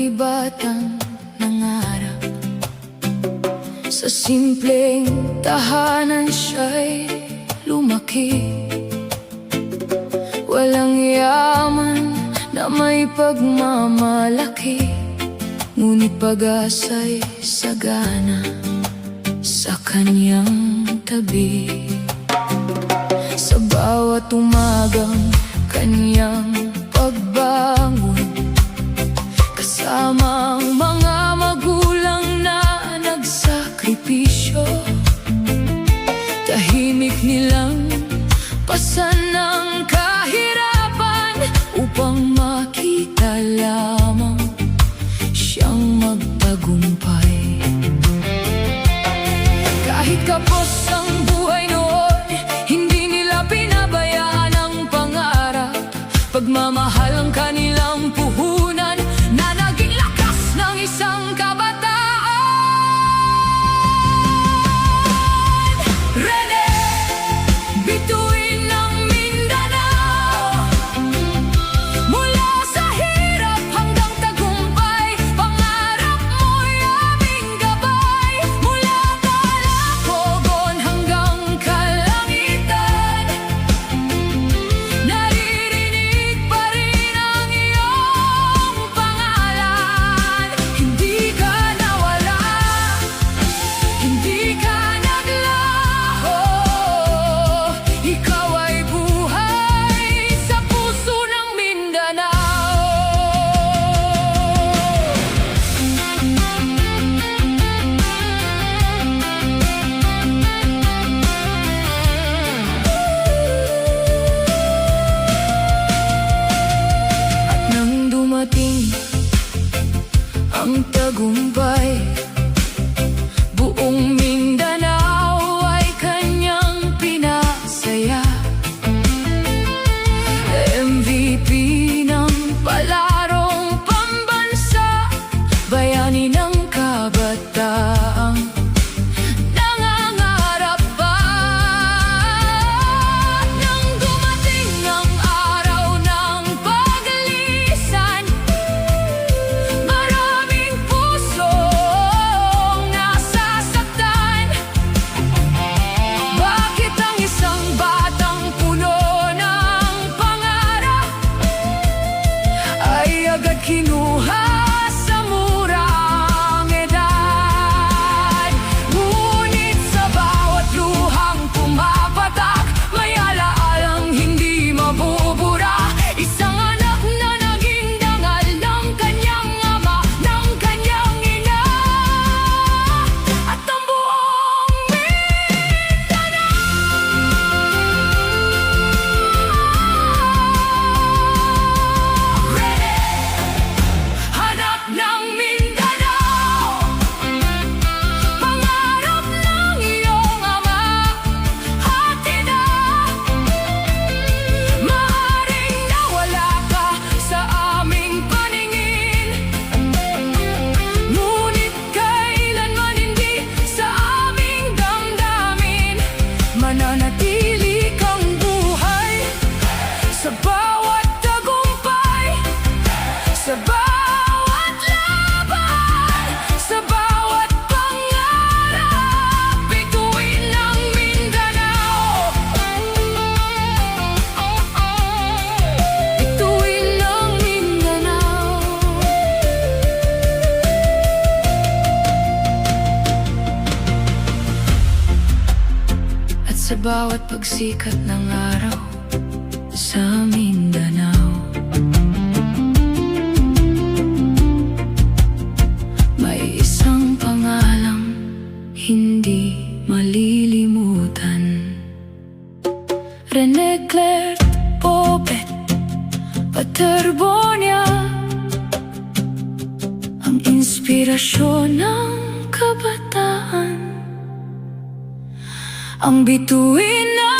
May batang nangarap sa simpleng tahanan siya'y lumaki. Walang yaman na may pagmamalaki, ngunit pag-asa'y sagana sa kanyang tabi. Sa bawat umagang kanyang pagbangon, kasama ang mga magulang na nagsakripisyo, tahimik nilang pasan ng kahirapan upang makita lamang siyang magtagumpay. Kahit kapos ang buhay noon, hindi nila pinabayaan ang pangarap. Pagmamahal ang kanilang puhunan na naging lakas ng isang kabataan. Rene, bituin ng Mindanao, mula sa hirap hanggang tagumpay, pangarap mo'y aming gabay. Mula Calacogon hanggang kalangitan, naririnig pa rin ang iyong pangalan. Hindi ka nawala, hindi ka naglaho, ikaw ay buhay sa puso ng Mindanao. At nang dumating ang tagumpay, buong Mindanao ay kanyang pinasaya. MVP ng palarong pambansa, bayani ng kabataang nangangarap pa. Nang dumating ang araw ng paglisan, maraming pusong nasasaktan. Bakit ang isang batang puno ng pangarap ay agad kinuha sa murang edad? Ngunit sa bawat luhang pumapatak, may alaalang hindi mabubura. Isang anak na naging dangal ng kanyang ama, ng kanyang ina, at ang buong Mindanao. Ready, hanap ng Mindanao, pangarap ng iyong ama, hatid na. Maaaring nawala ka sa aming paningin, ngunit kailanman hindi sa aming damdamin. Mananatili kang buhay sa bawat tagumpay, sa bawat laban, sa bawat pangarap. Bituin ng Mindanao, bituin ng Mindanao. At sa bawat pagsikat ng araw sa Mindanao, may isang pangalang hindi malilimutan. Rene Claire Pobet Paterbonia, ang inspirasyon ng kabataan, ang bituin na